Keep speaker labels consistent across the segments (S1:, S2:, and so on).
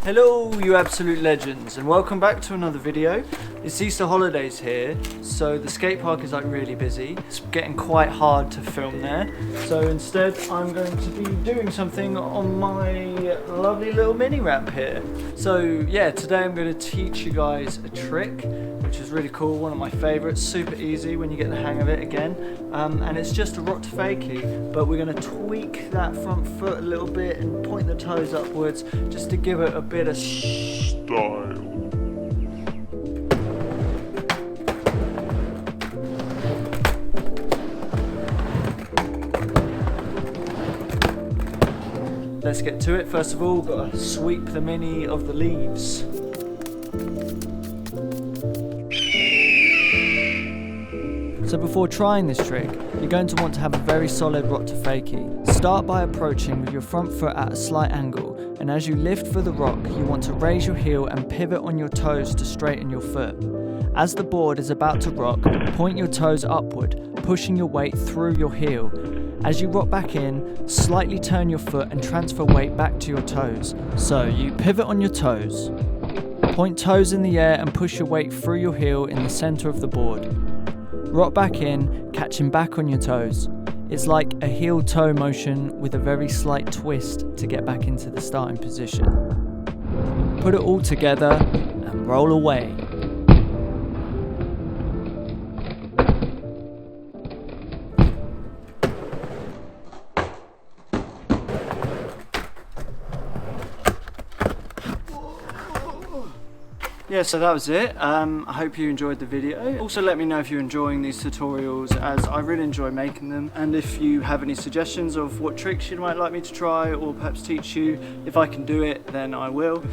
S1: Hello you absolute legends, and welcome back to another video. It's Easter holidays here, so the skate park is like really busy. It's getting quite hard to film there, so instead I'm going to be doing something on my lovely little mini ramp here. So yeah, today I'm going to teach you guys a trick which is really cool, one of my favorites, super easy when you get the hang of it again, and it's just a rock to fakie, but we're going to tweak that front foot a little bit and point the toes upwards just to give it a bit of style. Let's get to it. First of all, got to sweep the mini of the leaves. So before trying this trick, you're going to want to have a very solid rock to fakie. Start by approaching with your front foot at a slight angle, and as you lift for the rock, you want to raise your heel and pivot on your toes to straighten your foot. As the board is about to rock, point your toes upward, pushing your weight through your heel. As you rock back in, slightly turn your foot and transfer weight back to your toes. So you pivot on your toes, point toes in the air and push your weight through your heel in the center of the board. Rock back in, catching back on your toes. It's like a heel-toe motion with a very slight twist to get back into the starting position. Put it all together and roll away. Yeah, so that was it. I hope you enjoyed the video. Also let me know if you're enjoying these tutorials, as I really enjoy making them, and if you have any suggestions of what tricks you might like me to try or perhaps teach you. If I can do it, then I will.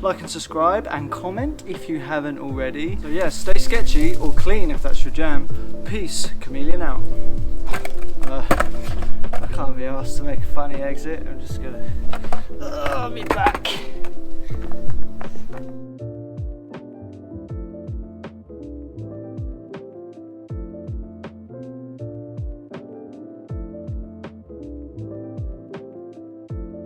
S1: Like and subscribe and comment if you haven't already. So yeah, stay sketchy or clean if that's your jam. Peace, Chameleon out. I can't be asked to make a funny exit. I'm just gonna be back.